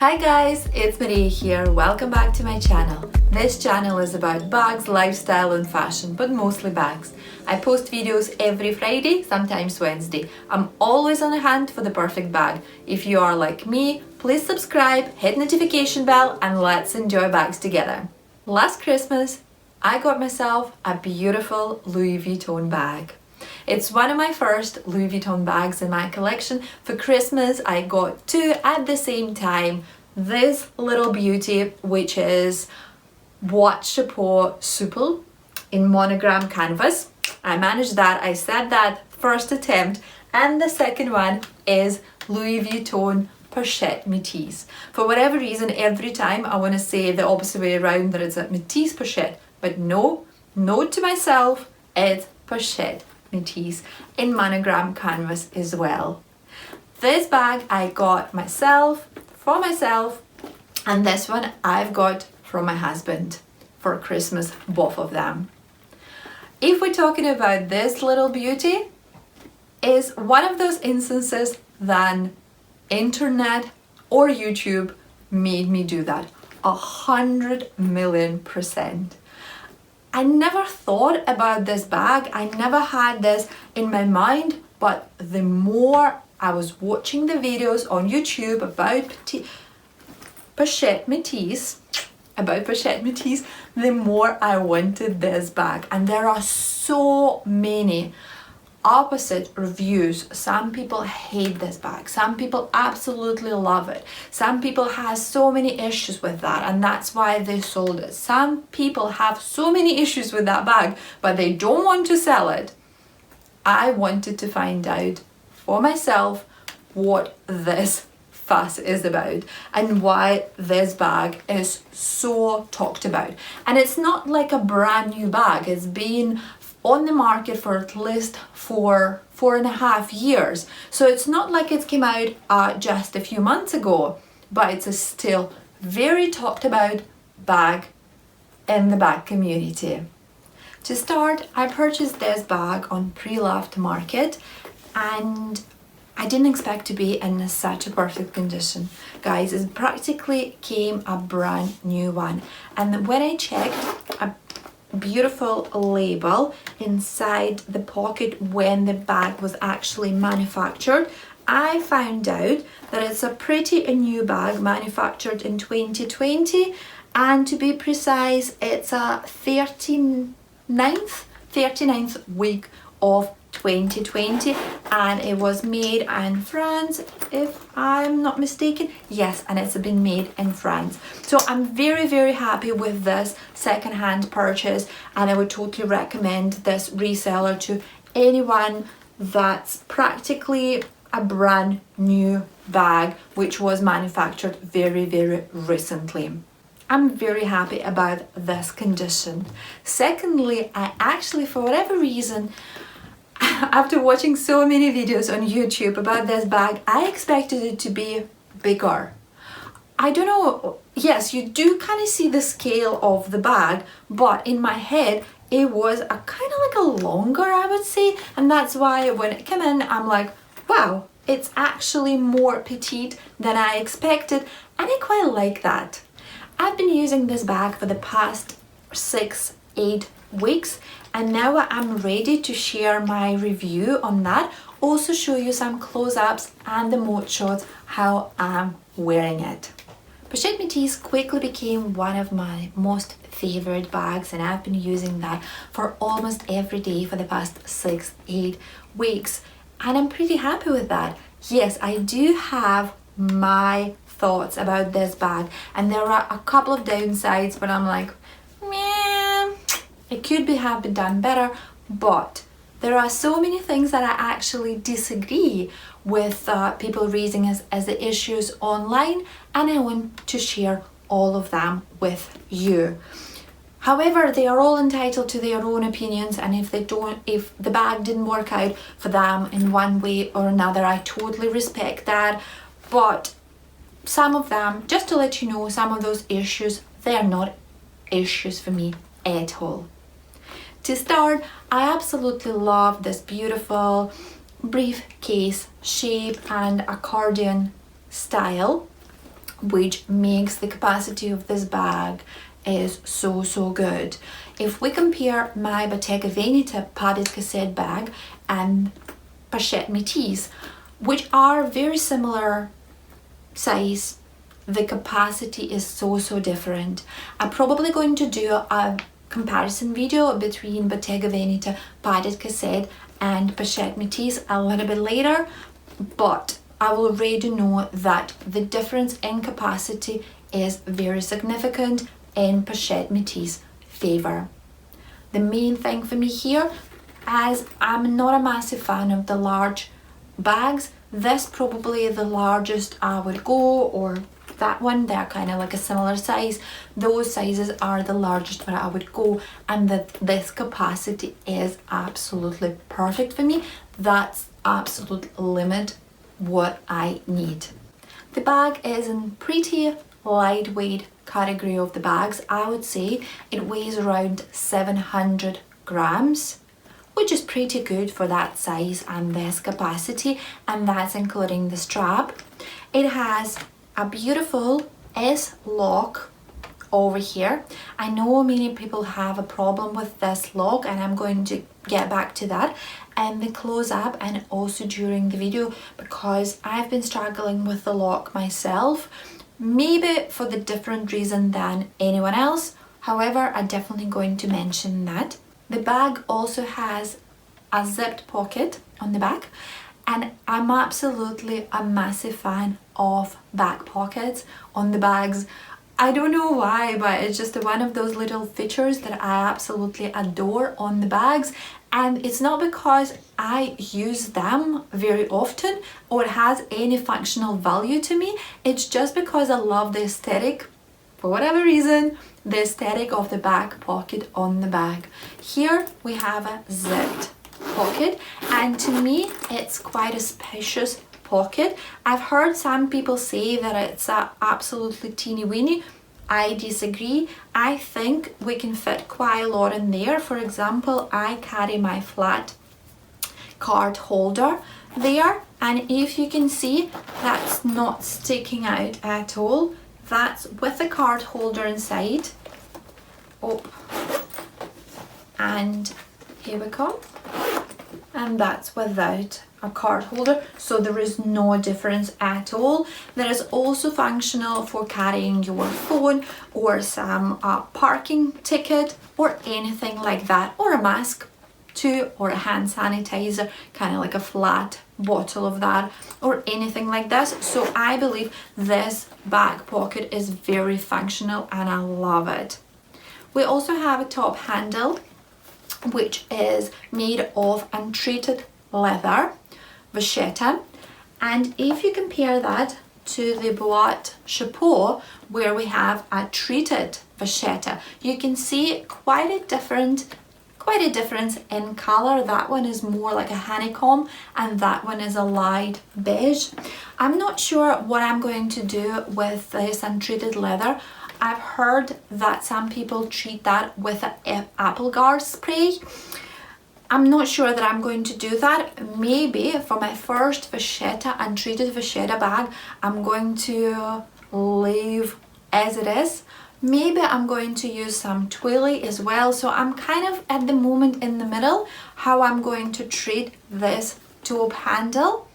Hi guys, it's Maria here. Welcome back to my channel. This channel is about bags, lifestyle and fashion, but mostly bags. I post videos every Friday, sometimes Wednesday. I'm always on the hunt for the perfect bag. If you are like me, please subscribe, hit notification bell and let's enjoy bags together. Last Christmas, I got myself a beautiful Louis Vuitton bag. It's one of my first Louis Vuitton bags in my collection. For Christmas, I got two at the same time. This little beauty, which is Boîte Chapeau Souple in Monogram canvas. I managed that. I said that first attempt. And the second one is Louis Vuitton Pochette Metis. For whatever reason, every time I want to say the opposite way around, that it's a Metis Pochette. But no, note to myself, it's Pochette Metis in Monogram canvas as well. This bag I got for myself, and this one I've got from my husband for Christmas, both of them. If we're talking about this little beauty, is one of those instances that internet or YouTube made me do that 100,000,000%. I never thought about this bag. I never had this in my mind, but the more I was watching the videos on YouTube about Pochette Metis, the more I wanted this bag. And there are so many opposite reviews. Some people hate this bag, some people absolutely love it, some people have so many issues with that and that's why they sold it. Some people have so many issues with that bag but they don't want to sell it. I wanted to find out for myself what this fuss is about and why this bag is so talked about. And it's not like a brand new bag. It's been on the market for at least 4.5 years. So it's not like it came out just a few months ago, but it's a still very talked about bag in the bag community. To start, I purchased this bag on Pre-Loved Market and I didn't expect to be in such a perfect condition. Guys, it practically came a brand new one. And when I checked, a beautiful label inside the pocket when the bag was actually manufactured, I found out that it's a pretty new bag manufactured in 2020, and to be precise, it's a 39th week of 2020, and it was made in France, if I'm not mistaken. Yes, and it's been made in France. So I'm very happy with this second-hand purchase, and I would totally recommend this reseller to anyone that's practically a brand new bag which was manufactured very recently. I'm very happy about this condition. Secondly, I actually, for whatever reason, after watching so many videos on YouTube about this bag, I expected it to be bigger. I don't know, yes, you do kind of see the scale of the bag, but in my head, it was a kind of like a longer, I would say, and that's why when it came in, I'm like, wow, it's actually more petite than I expected, and I quite like that. I've been using this bag for the past 6-8 weeks, and now I'm ready to share my review on that, also show you some close-ups and the mode shots how I'm wearing it. Pochette Metis quickly became one of my most favorite bags, and I've been using that for almost every day for the past 6-8 weeks, and I'm pretty happy with that. Yes, I do have my thoughts about this bag, and there are a couple of downsides, but I'm like, meh, it could have been done better, but there are so many things that I actually disagree with people raising as the issues online, and I want to share all of them with you. However, they are all entitled to their own opinions, and if the bag didn't work out for them in one way or another, I totally respect that. But some of them, just to let you know, some of those issues, they're not issues for me at all. To start, I absolutely love this beautiful briefcase shape and accordion style which makes the capacity of this bag is so good. If we compare my Bottega Veneta padded cassette bag and Pochette Metis, which are very similar size, the capacity is so different. I'm probably going to do a comparison video between Bottega Veneta padded cassette and Pochette Metis a little bit later, but I will already know that the difference in capacity is very significant in Pochette Metis' favour. The main thing for me here, as I'm not a massive fan of the large bags, this probably the largest I would go, or that one, they're kind of like a similar size. Those sizes are the largest where I would go, and this capacity is absolutely perfect for me. That's absolute limit what I need. The bag is in pretty lightweight category of the bags. I would say it weighs around 700 grams, which is pretty good for that size and this capacity, and that's including the strap. It has a beautiful S-lock over here. I know many people have a problem with this lock, and I'm going to get back to that in the close-up and also during the video, because I've been struggling with the lock myself, maybe for the different reason than anyone else. However, I'm definitely going to mention that. The bag also has a zipped pocket on the back, and I'm absolutely a massive fan of back pockets on the bags. I don't know why, but it's just one of those little features that I absolutely adore on the bags. And it's not because I use them very often or it has any functional value to me. It's just because I love the aesthetic, for whatever reason, the aesthetic of the back pocket on the bag. Here we have a zipped pocket, and to me it's quite a spacious pocket. I've heard some people say that it's absolutely teeny weeny. I disagree. I think we can fit quite a lot in there. For example, I carry my flat card holder there, and if you can see, that's not sticking out at all. That's with the card holder inside. Oh, and here we go. And that's without a card holder, so there is no difference at all. There is also functional for carrying your phone or some parking ticket or anything like that, or a mask too, or a hand sanitizer, kind of like a flat bottle of that, or anything like this. So I believe this back pocket is very functional and I love it. We also have a top handle, which is made of untreated leather, vachetta, and if you compare that to the boîte chapeau, where we have a treated vachetta, you can see quite a difference in color. That one is more like a honeycomb and that one is a light beige. I'm not sure what I'm going to do with this untreated leather. I've heard that some people treat that with an apple guard spray. I'm not sure that I'm going to do that. Maybe for my first vachetta, untreated vachetta bag, I'm going to leave as it is. Maybe I'm going to use some twilly as well. So I'm kind of at the moment in the middle how I'm going to treat this top handle.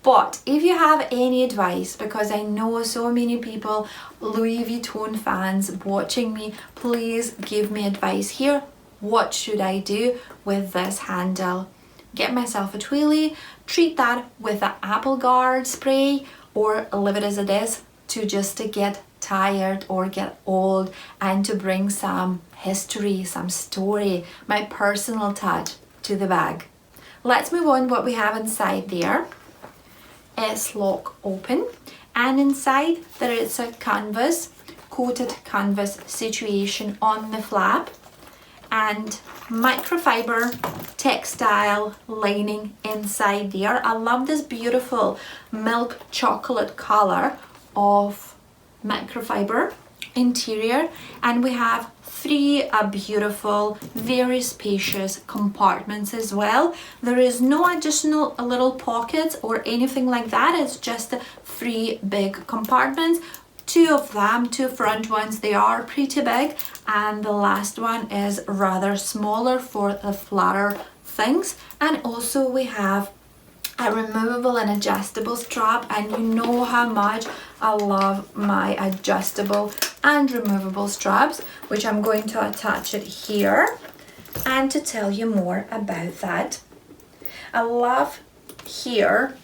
But if you have any advice, because I know so many people, Louis Vuitton fans watching me, please give me advice here. What should I do with this handle? Get myself a twilly, treat that with an apple guard spray, or leave it as it is to get tired or get old, and to bring some history, some story, my personal touch to the bag. Let's move on what we have inside there. S-lock open, and inside there is a canvas, coated canvas situation on the flap, and microfiber textile lining inside there. I love this beautiful milk chocolate color of microfiber interior, and we have three beautiful, very spacious compartments as well. There is no additional little pockets or anything like that. It's just three big compartments two of them, two front ones, they are pretty big, and the last one is rather smaller for the flatter things. And also we have a removable and adjustable strap, and you know how much I love my adjustable and removable straps, which I'm going to attach it here and to tell you more about that. I love here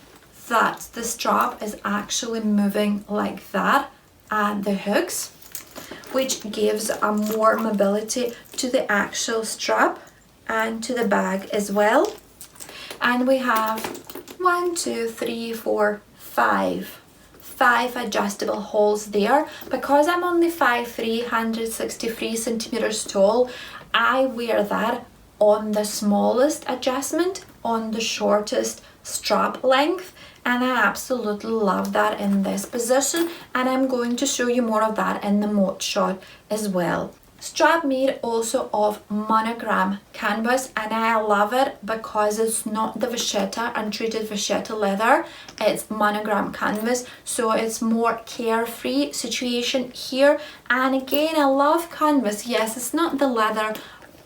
that the strap is actually moving like that and the hooks, which gives a more mobility to the actual strap and to the bag as well. And we have 1, 2, 3, 4, 5 adjustable holes there. Because I'm only 5'3", 163 centimeters tall, I wear that on the smallest adjustment, on the shortest strap length, and I absolutely love that in this position, and I'm going to show you more of that in the mode shot as well. Strap made also of Monogram canvas, and I love it because it's not the vachetta, untreated vachetta leather, it's Monogram canvas, so it's more carefree situation here. And again, I love canvas. Yes, it's not the leather,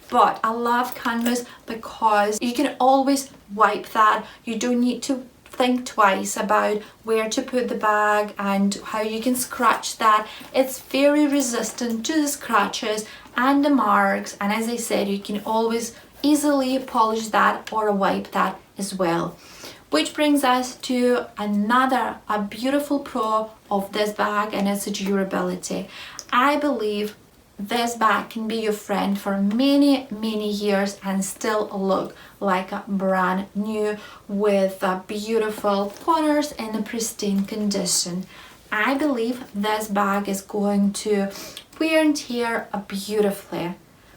but I love canvas because you can always wipe that. You don't need to think twice about where to put the bag and how you can scratch that. It's very resistant to the scratches and the marks, and as I said, you can always easily polish that or wipe that as well. Which brings us to a beautiful pro of this bag, and it's durability. I believe this bag can be your friend for many years and still look like a brand new, with beautiful corners in a pristine condition. I believe this bag is going to wear and tear beautifully.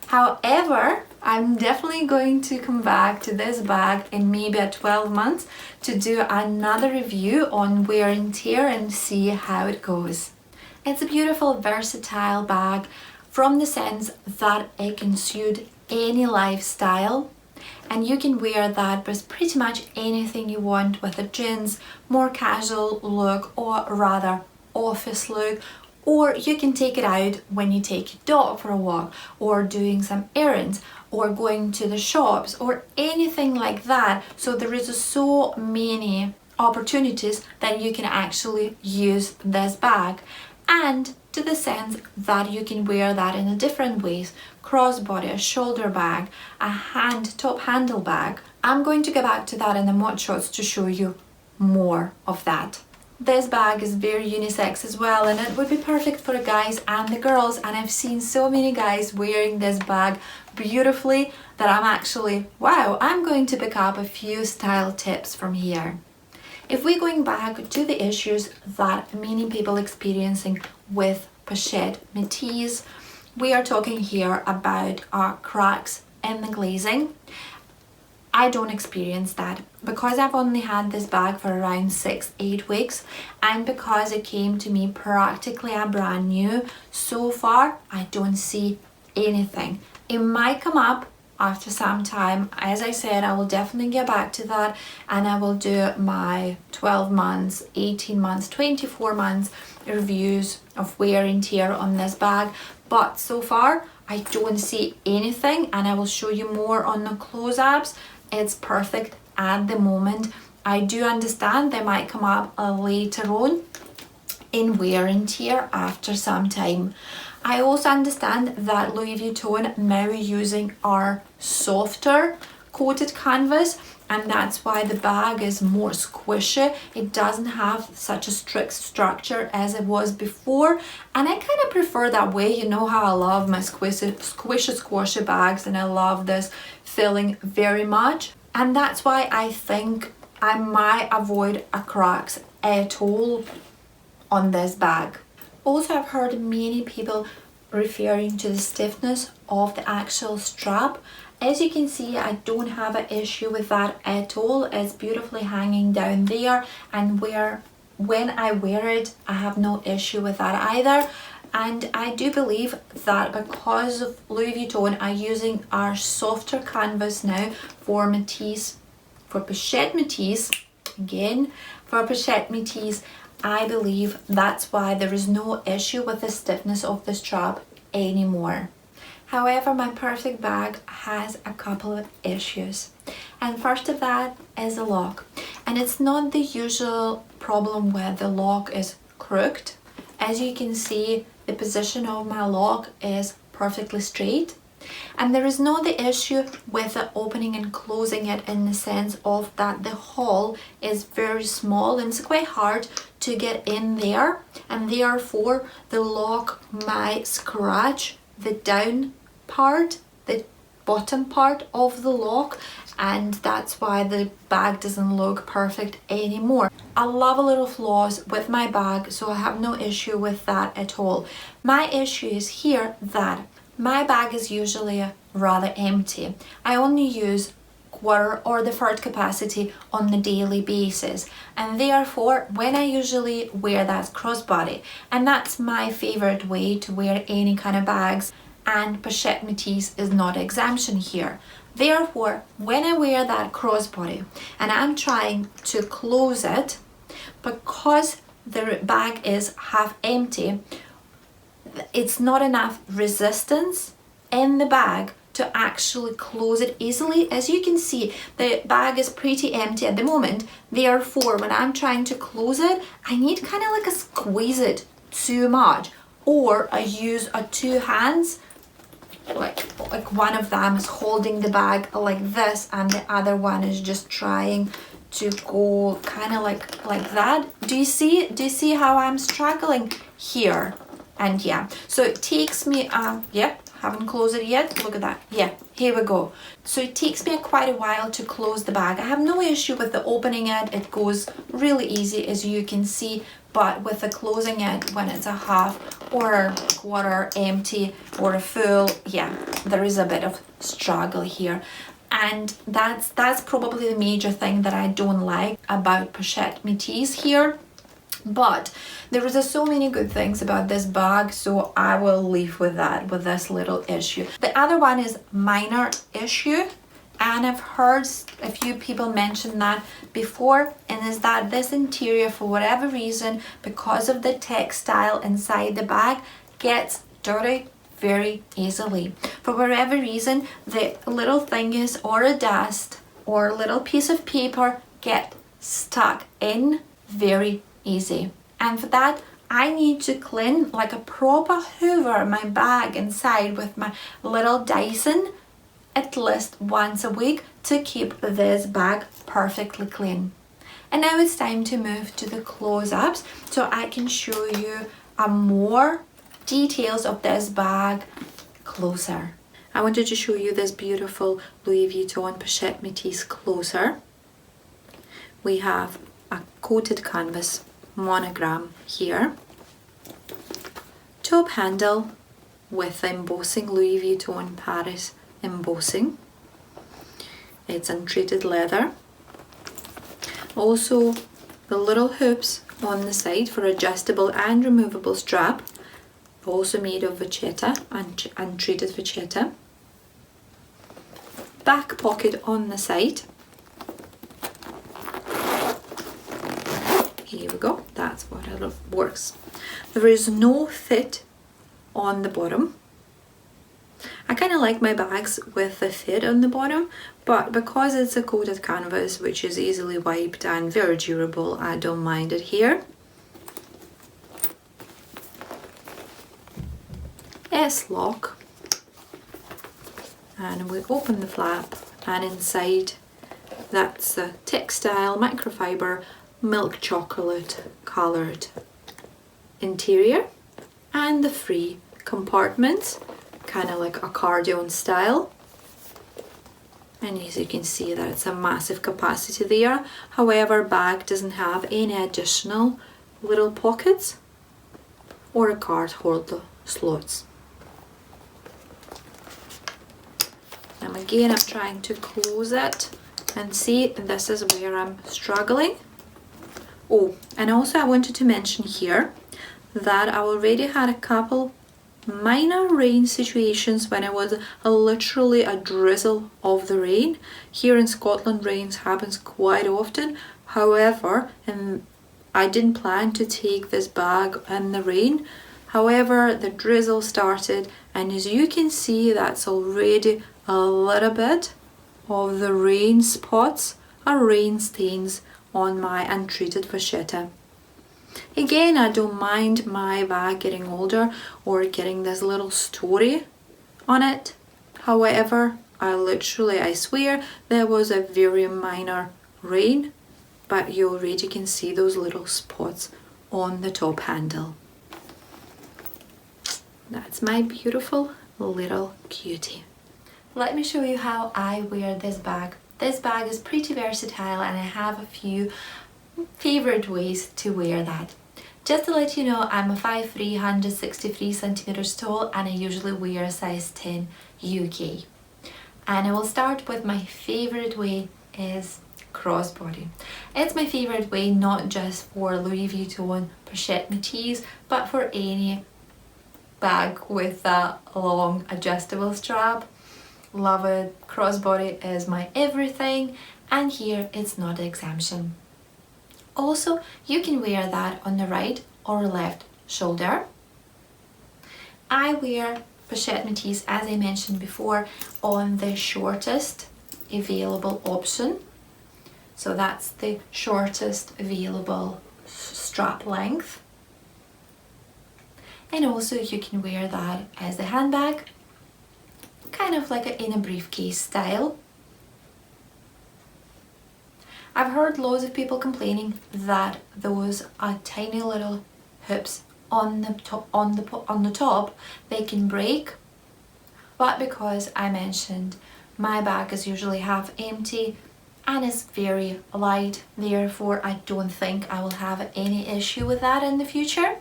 However, I'm definitely going to come back to this bag in maybe 12 months to do another review on wear and tear and see how it goes. It's a beautiful versatile bag, from the sense that it can suit any lifestyle, and you can wear that with pretty much anything you want, with a jeans, more casual look, or rather office look, or you can take it out when you take your dog for a walk, or doing some errands, or going to the shops, or anything like that. So there is so many opportunities that you can actually use this bag, and to the sense that you can wear that in a different ways: crossbody, a shoulder bag, a top handle bag. I'm going to go back to that in the mod shots to show you more of that. This bag is very unisex as well, and it would be perfect for the guys and the girls, and I've seen so many guys wearing this bag beautifully that I'm actually, wow, I'm going to pick up a few style tips from here. If we're going back to the issues that many people experiencing with Pochette Metis, we are talking here about cracks in the glazing. I don't experience that because I've only had this bag for around 6-8 weeks, and because it came to me practically a brand new. So far, I don't see anything. It might come up after some time. As I said, I will definitely get back to that, and I will do my 12 months, 18 months, 24 months reviews of wear and tear on this bag. But so far, I don't see anything, and I will show you more on the close-ups. It's perfect at the moment. I do understand they might come up later on in wear and tear after some time. I also understand that Louis Vuitton now using our softer coated canvas, and that's why the bag is more squishy. It doesn't have such a strict structure as it was before, and I kind of prefer that way. You know how I love my squishy bags, and I love this feeling very much, and that's why I think I might avoid a cracks at all on this bag. Also, I've heard many people referring to the stiffness of the actual strap. As you can see, I don't have an issue with that at all. It's beautifully hanging down there, and when I wear it, I have no issue with that either. And I do believe that because of Louis Vuitton are using our softer canvas now for Metis, for Pochette Metis, again, for Pochette Metis, I believe that's why there is no issue with the stiffness of the strap anymore. However, my perfect bag has a couple of issues. And first of that is the lock. And it's not the usual problem where the lock is crooked. As you can see, the position of my lock is perfectly straight. And there is not the issue with the opening and closing it in the sense of that the hole is very small and it's quite hard to get in there, and therefore the lock might scratch the down part, the bottom part of the lock, and that's why the bag doesn't look perfect anymore. I love a little flaws with my bag, so I have no issue with that at all. My issue is here that my bag is usually rather empty. I only use quarter or the third capacity on the daily basis, and therefore when I usually wear that crossbody, and that's my favorite way to wear any kind of bags, and Pochette Metis is not exemption here. Therefore, when I wear that crossbody and I'm trying to close it, because the bag is half empty, it's not enough resistance in the bag to actually close it easily. As you can see, the bag is pretty empty at the moment. Therefore, when I'm trying to close it, I need kind of like a squeeze it too much, or I use a two hands, like one of them is holding the bag like this and the other one is just trying to go kind of like that. Do you see how I'm struggling here? And yeah, so it takes me yeah, haven't closed it yet, look at that, yeah, here we go. So it takes me quite a while to close the bag. I have no issue with the opening it goes really easy, as you can see, but with the closing it when it's a half or a quarter empty or a full, yeah, there is a bit of struggle here. And that's probably the major thing that I don't like about Pochette Metis here. But there is so many good things about this bag, so I will leave with that, with this little issue. The other one is minor issue, and I've heard a few people mention that before, and is that this interior, for whatever reason, because of the textile inside the bag, gets dirty very easily. For whatever reason, the little thingies or a dust or a little piece of paper get stuck in very easy, and for that I need to clean like a proper hoover my bag inside with my little Dyson at least once a week to keep this bag perfectly clean. And now it's time to move to the close-ups so I can show you more details of this bag closer. I wanted to show you this beautiful Louis Vuitton Pochette Metis closer. We have a coated canvas monogram here, top handle with embossing, Louis Vuitton Paris embossing. It's untreated leather. Also the little hoops on the side for adjustable and removable strap, also made of vachetta, untreated vachetta. Back pocket on the side. Here we go, that's what it works. There is no fit on the bottom. I kind of like my bags with the fit on the bottom, but because it's a coated canvas which is easily wiped and very durable, I don't mind it here. S-lock, and we open the flap, and inside that's the textile microfiber milk chocolate coloured interior, and the free compartments, kind of like accordion style. And as you can see, that it's a massive capacity there. However, bag doesn't have any additional little pockets or a card holder slots. And again, I'm trying to close it, and see, this is where I'm struggling. Oh, and also I wanted to mention here that I already had a couple minor rain situations when it was literally a drizzle of the rain. Here in Scotland, rain happens quite often. However, in I didn't plan to take this bag in the rain. However, the drizzle started, and as you can see, that's already a little bit of the rain spots or rain stains on my untreated vachetta. Again, I don't mind my bag getting older or getting this little story on it. However, I swear there was a very minor rain, but you already can see those little spots on the top handle. That's my beautiful little cutie. Let me show you how I wear this bag. This bag is pretty versatile, and I have a few favorite ways to wear that. Just to let you know, I'm a 5'3", 163 centimeters tall, and I usually wear a size 10 UK. And I will start with my favorite way is crossbody. It's my favorite way not just for Louis Vuitton Pochette Metis, but for any bag with a long adjustable strap. Love it. Crossbody is my everything, and here it's not an exemption. Also, you can wear that on the right or left shoulder. I wear Pochette Metis, as I mentioned before, on the shortest available option. So that's the shortest available strap length. And also you can wear that as a handbag, kind of like in a briefcase style. I've heard loads of people complaining that those are tiny little hoops on the top, they can break. But because I mentioned my bag is usually half empty and is very light, therefore I don't think I will have any issue with that in the future.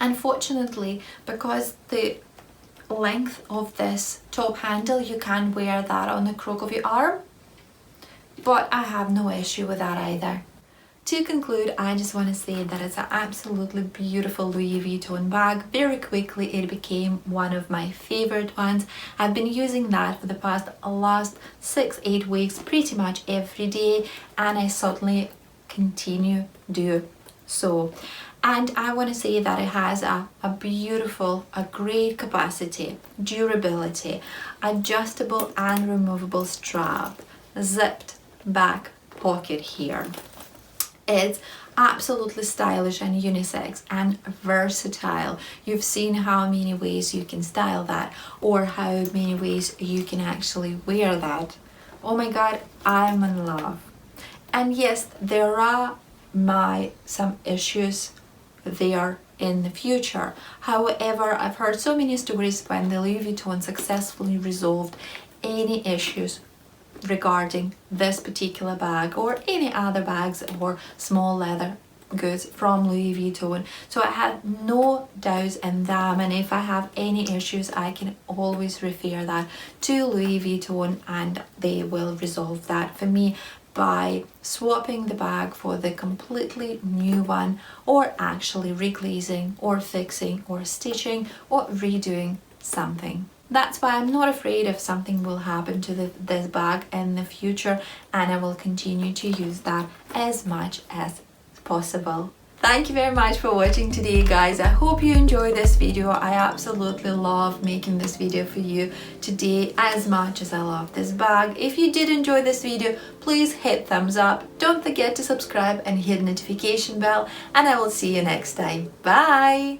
Unfortunately, because the length of this top handle, you can wear that on the crook of your arm, but I have no issue with that either. To conclude, I just want to say that it's an absolutely beautiful Louis Vuitton bag. Very quickly it became one of my favorite ones. I've been using that for the last 6-8 weeks pretty much every day, and I certainly continue do so. And I want to say that it has a great capacity, durability, adjustable and removable strap, zipped back pocket here. It's absolutely stylish and unisex and versatile. You've seen how many ways you can style that, or how many ways you can actually wear that. Oh my god, I'm in love. And yes, there are some issues there in the future. However, I've heard so many stories when the Louis Vuitton successfully resolved any issues regarding this particular bag or any other bags or small leather goods from Louis Vuitton. So I have no doubts in them, and if I have any issues I can always refer that to Louis Vuitton and they will resolve that for me by swapping the bag for the completely new one, or actually reglazing or fixing or stitching or redoing something. That's why I'm not afraid if something will happen to this bag in the future, and I will continue to use that as much as possible. Thank you very much for watching today, guys. I hope you enjoyed this video. I absolutely love making this video for you today as much as I love this bag. If you did enjoy this video, please hit thumbs up. Don't forget to subscribe and hit the notification bell, and I will see you next time. Bye!